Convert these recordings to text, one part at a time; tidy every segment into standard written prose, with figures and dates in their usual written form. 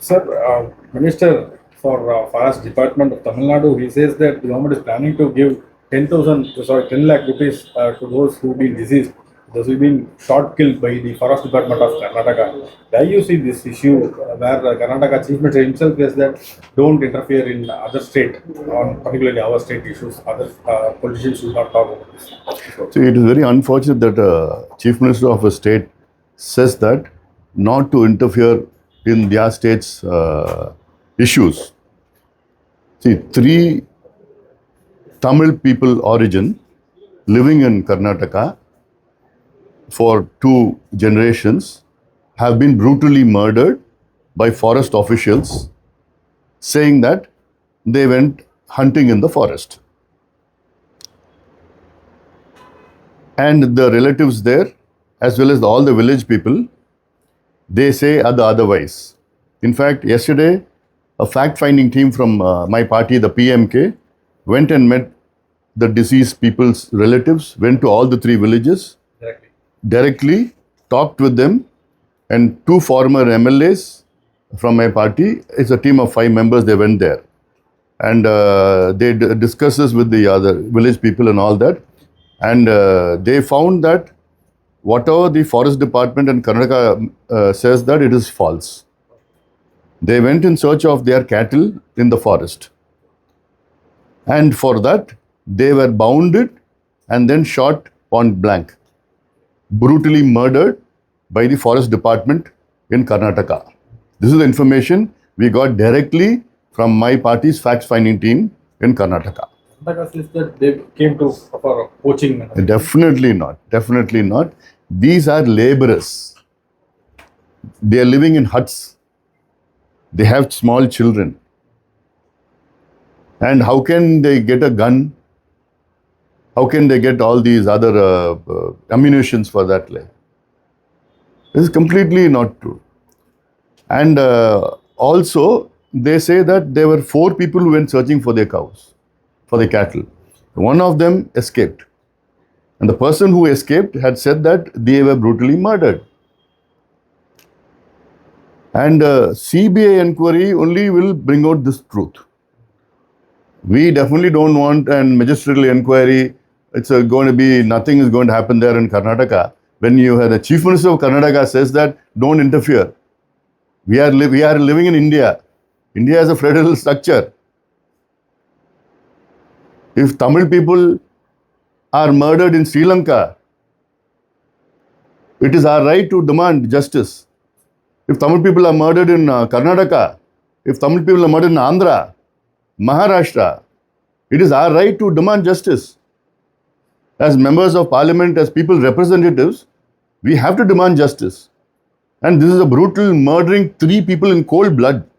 Sir, Minister for Forest Department of Tamil Nadu, he says that the government is planning to give 10 lakh rupees to those who've been diseased, those who've been shot killed by the Forest Department of Karnataka. Where you see this issue where Karnataka Chief Minister himself says that don't interfere in other state, on particularly our state issues, other politicians should not talk about this. So it is very unfortunate that Chief Minister of a state says that not to interfere in their state's issues. See, 3 Tamil people origin living in Karnataka for 2 generations have been brutally murdered by forest officials saying that they went hunting in the forest. And the relatives there, as well as all the village people, they say otherwise. In fact, yesterday, a fact-finding team from my party, the PMK, went and met the deceased people's relatives, went to all the 3 villages, directly talked with them, and 2 former MLAs from my party, it's a team of 5 members, they went there. And they discussed this with the other village people and all that. And they found that whatever the forest department and Karnataka says that it is false. They went in search of their cattle in the forest. And for that, they were bounded and then shot point blank, brutally murdered by the forest department in Karnataka. This is the information we got directly from my party's fact-finding team in Karnataka. Karnataka says that they came to for poaching. Definitely not. Definitely not. These are laborers. They are living in huts. They have small children. And how can they get a gun? How can they get all these other ammunitions for that? This is completely not true. And also, they say that there were 4 people who went searching for their cows, for the cattle. One of them escaped. And the person who escaped had said that they were brutally murdered. And CBI inquiry only will bring out this truth. We definitely don't want an magisterial inquiry. It's going to be, nothing is going to happen there in Karnataka. When you have the Chief Minister of Karnataka says that don't interfere. We are living in India. India is a federal structure. If Tamil people are murdered in Sri Lanka, it is our right to demand justice. If Tamil people are murdered in Karnataka, if Tamil people are murdered in Andhra, Maharashtra, it is our right to demand justice. As members of parliament, as people's representatives, we have to demand justice. And this is a brutal murdering 3 people in cold blood.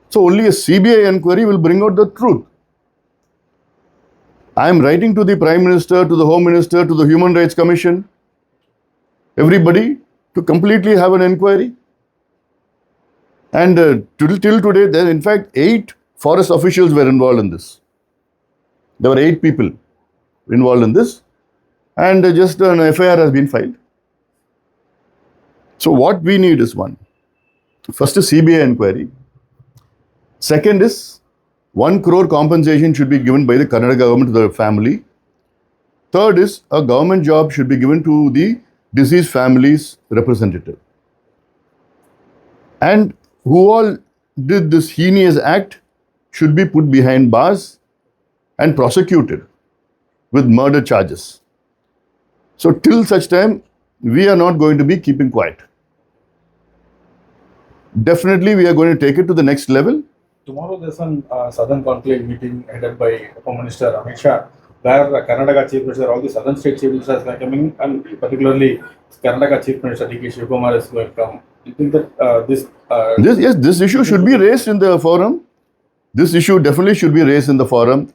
So only a CBI inquiry will bring out the truth. I am writing to the Prime Minister, to the Home Minister, to the Human Rights Commission, everybody to completely have an inquiry. And till today, there in fact 8 forest officials were involved in this. There were 8 people involved in this, and just an FIR has been filed. So what we need is first is CBI inquiry. Second is 1 crore compensation should be given by the Karnataka government to the family. Third is a government job should be given to the deceased family's representative. And who all did this heinous act should be put behind bars and prosecuted with murder charges. So till such time, we are not going to be keeping quiet. Definitely, we are going to take it to the next level. Tomorrow there's a Southern Conclave meeting headed by Home Minister Amit Shah, where Karnataka Chief Minister, all the Southern State Chief Ministers are coming, and particularly Karnataka Chief Minister D.K. Shivakumar is going to come. Do you think that this issue should be raised in the forum? This issue definitely should be raised in the forum.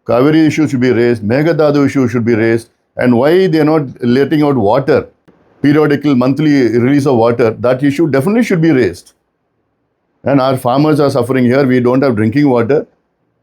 Kaveri issue should be raised. Meghadattu issue should be raised. And why they are not letting out water, periodical monthly release of water, that issue definitely should be raised. And our farmers are suffering here. We don't have drinking water.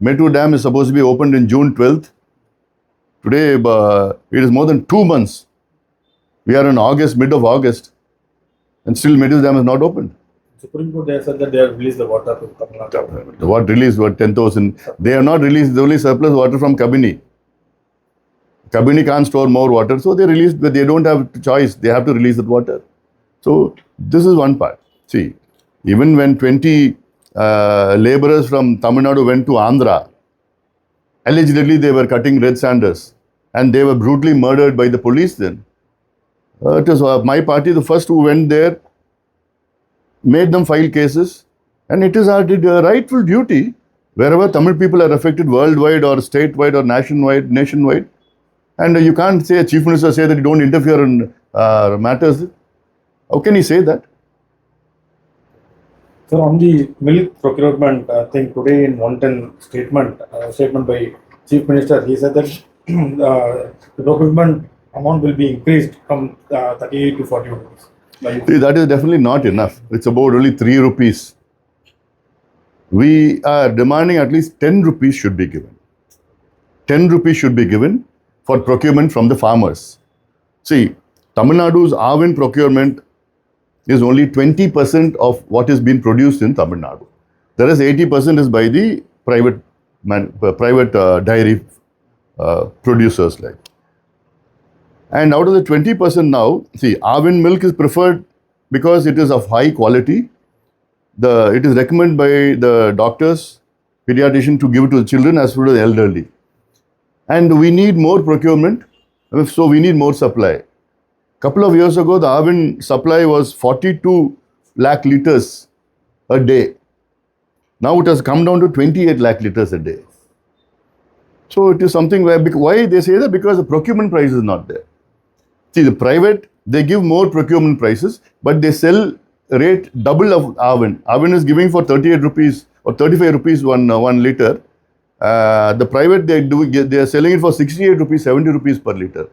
Mettur Dam is supposed to be opened in June 12th. Today, it is more than 2 months. We are in August, mid of August, and still Mettur Dam is not opened. Supreme Court, they have said that they have released the water to Tamil Nadu. What released? What 10,000? They have not released the only surplus water from Kabini. Kabini can't store more water, so they released, but they don't have choice. They have to release that water. So this is one part. See, even when 20 laborers from Tamil Nadu went to Andhra, allegedly they were cutting red sanders and they were brutally murdered by the police then. It was my party, the first who went there, made them file cases, and it is our rightful duty wherever Tamil people are affected worldwide or statewide or nationwide. And you can't say a chief minister say that you don't interfere in matters. How can he say that? So on the milk procurement, I think today in 110 statement by Chief Minister, he said that the procurement amount will be increased from 38 to 40 rupees. See, that is definitely not enough. It's about only 3 rupees. We are demanding at least 10 rupees should be given. 10 rupees should be given for procurement from the farmers. See, Tamil Nadu's Avin procurement is only 20% of what is being produced in Tamil Nadu. The rest 80% is by the private dairy producers like. And out of the 20% now, see, Avin milk is preferred because it is of high quality. It is recommended by the doctors, pediatrician to give it to the children as well as the elderly. And we need more procurement, so we need more supply. Couple of years ago, the Avin supply was 42 lakh liters a day. Now it has come down to 28 lakh liters a day. So it is something where, why they say that? Because the procurement price is not there. See, the private, they give more procurement prices, but they sell rate double of Avin. Avin is giving for 38 rupees or 35 rupees one liter. The private, they are selling it for 68 rupees, 70 rupees per liter.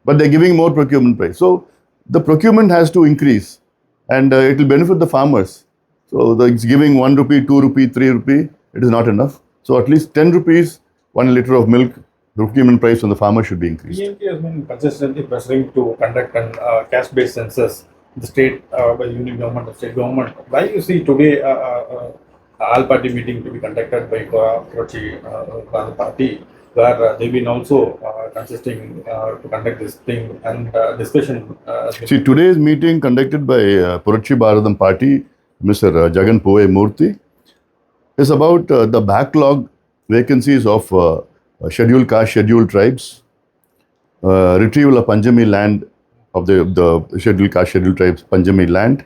But they're giving more procurement price. So the procurement has to increase and it will benefit the farmers. So it's giving 1 rupee, 2 rupee, 3 rupee, it is not enough. So at least 10 rupees, 1 liter of milk, the procurement price on the farmer should be increased. DMK has been consistently pressuring to conduct an caste-based census in the state by the union government and state government. Why you see today all-party meeting to be conducted by Kochi party, where they've been also consisting to conduct this thing and discussion. See, today's meeting conducted by Puratchi Bharadam party, Mr. Jagan Povai Murthy, is about the backlog vacancies of scheduled caste, scheduled tribes, retrieval of Panjami land of the scheduled caste, scheduled tribes, Panjami land,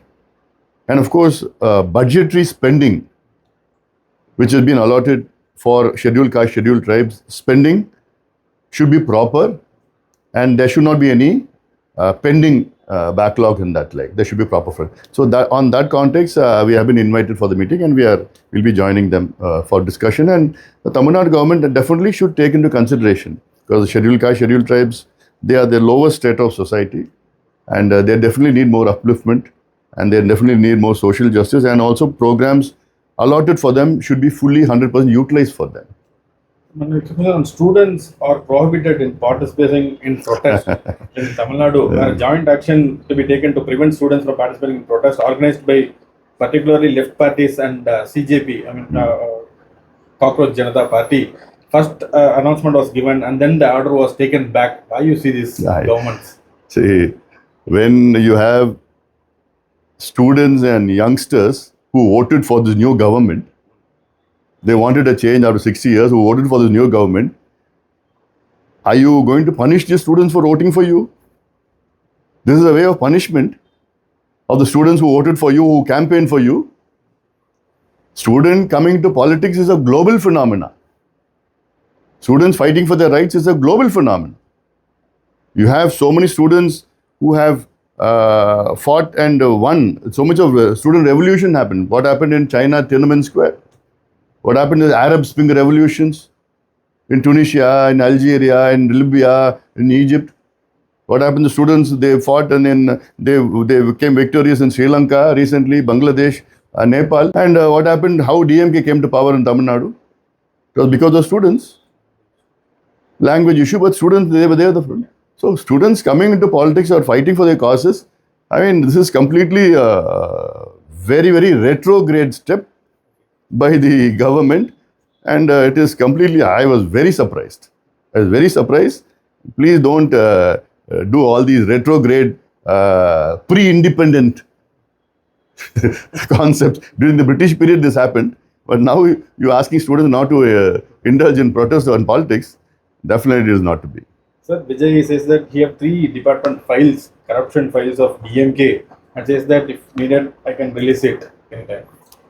and of course, budgetary spending, which has been allotted for scheduled caste, scheduled tribes, spending should be proper and there should not be any pending backlog in that, like there should be proper for. So that on that context, we have been invited for the meeting and we'll be joining them for discussion, and the Tamil Nadu government definitely should take into consideration because the scheduled caste, scheduled tribes, they are the lowest state of society and they definitely need more upliftment and they definitely need more social justice, and also programs allotted for them should be fully 100% utilized for them. Students are prohibited in participating in protest in Tamil Nadu. Where joint action to be taken to prevent students from participating in protest organized by particularly left parties and CJP, Cockroach Janata Party. First announcement was given and then the order was taken back. Why you see these governments? See, when you have students and youngsters who voted for this new government, they wanted a change after 60 years, who voted for this new government, are you going to punish these students for voting for you? This is a way of punishment of the students who voted for you, who campaigned for you. Student coming to politics is a global phenomenon. Students fighting for their rights is a global phenomenon. You have so many students who have fought and won. So much of student revolution happened. What happened in China, Tiananmen Square? What happened in the Arab Spring revolutions? In Tunisia, in Algeria, in Libya, in Egypt? What happened to students? They fought and then they became victorious in Sri Lanka recently, Bangladesh, Nepal. And what happened? How DMK came to power in Tamil Nadu? It was because of students. Language issue, but students, they were there. So students coming into politics or fighting for their causes, I mean, this is completely very, very retrograde step by the government, and it is completely. I was very surprised. I was very surprised. Please don't do all these retrograde, pre-independent concepts. During the British period, this happened, but now you're asking students not to indulge in protest or in politics. Definitely, it is not to be. Sir, Vijay says that he have 3 department files, corruption files of DMK, and says that if needed, I can release it anytime.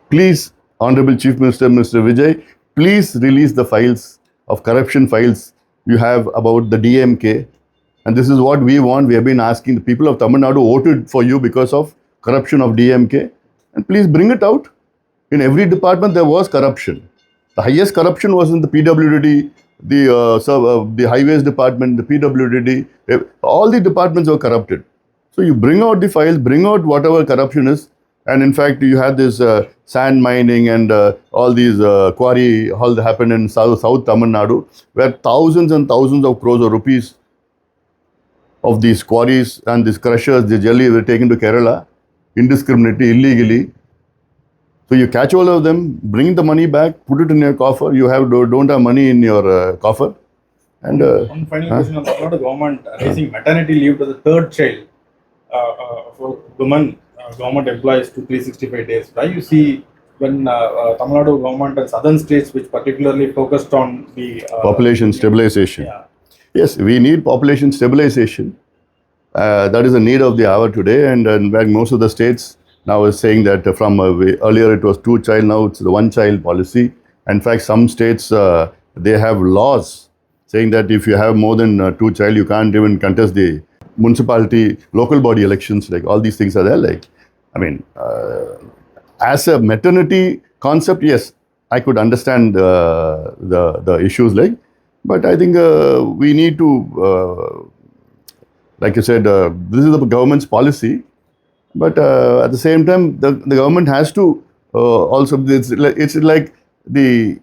Please, Honorable Chief Minister, Mr. Vijay, please release the files of corruption files you have about the DMK. And this is what we want. We have been asking. The people of Tamil Nadu voted for you because of corruption of DMK. And please bring it out. In every department, there was corruption. The highest corruption was in the PWD, the highways department, the PWD. All the departments were corrupted. So you bring out the files, bring out whatever corruption is. And in fact, you had this sand mining and all these quarry all happened in South Tamil Nadu, where thousands and thousands of crores of rupees of these quarries and these crushers, the jelly were taken to Kerala indiscriminately, illegally. So you catch all of them, bring the money back, put it in your coffer. You don't have money in your coffer. And One final question on the government raising maternity leave to the 3rd child for women government employees to 365 days. Why you see when Tamil Nadu government and southern states which particularly focused on the population stabilization. Yeah. Yes, we need population stabilization. That is a need of the hour today. And in fact, most of the states now is saying that from earlier it was 2-child, now it's the 1-child policy. In fact, some states, they have laws saying that if you have more than 2-child, you can't even contest the municipality, local body elections. Like all these things are there. Like, I mean, as a maternity concept, yes, I could understand the issues like, but I think we need to, like you said, this is the government's policy, but at the same time, the government has to also, it's like the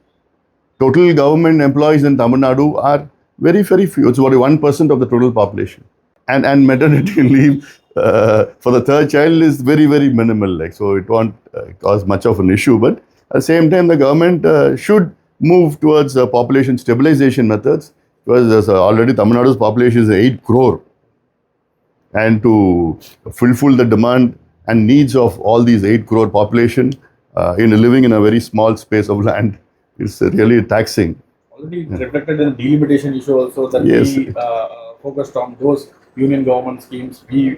total government employees in Tamil Nadu are very, very few. It's only 1% of the total population. And maternity leave for the 3rd child is very, very minimal. Like, so it won't cause much of an issue. But at the same time, the government should move towards population stabilization methods, because already Tamil Nadu's population is 8 crore. And to fulfill the demand and needs of all these 8 crore population in living in a very small space of land is really taxing. Already reflected in the delimitation issue also that Yes. we focused on those union government schemes. We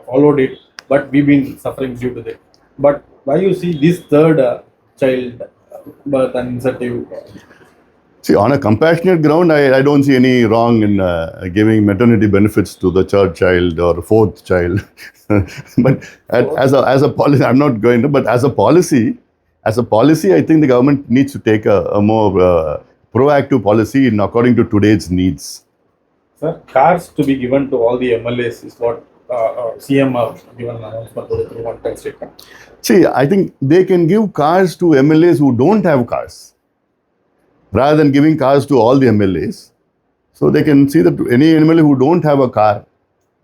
followed it, but we've been suffering due to that. But why you see this 3rd child birth and incentive? See, on a compassionate ground, I don't see any wrong in giving maternity benefits to the 3rd child or 4th child. But as a policy, I'm not going to, but as a policy, I think the government needs to take a more proactive policy in according to today's needs. Sir, cars to be given to all the MLAs is what CM have given an announcement through one time statement. See, I think they can give cars to MLAs who don't have cars, rather than giving cars to all the MLAs. So they can see that any MLA who don't have a car,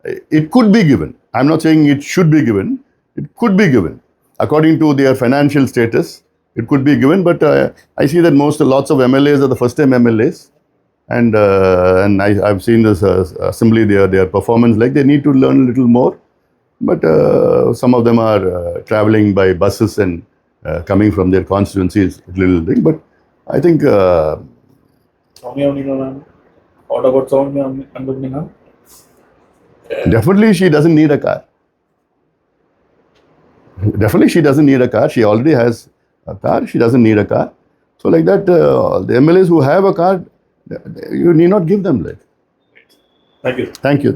it could be given. I'm not saying it should be given. It could be given. According to their financial status, it could be given. But I see that lots of MLAs are the first-time MLAs. And I've seen this assembly, their performance, like they need to learn a little more. But some of them are traveling by buses and coming from their constituencies, little thing. But I think Soumya Unina ma'am. What about Soumya Unina? Definitely she doesn't need a car. Definitely she doesn't need a car. She already has a car. She doesn't need a car. So like that, the MLAs who have a car, you need not give them like. Thank you. Thank you.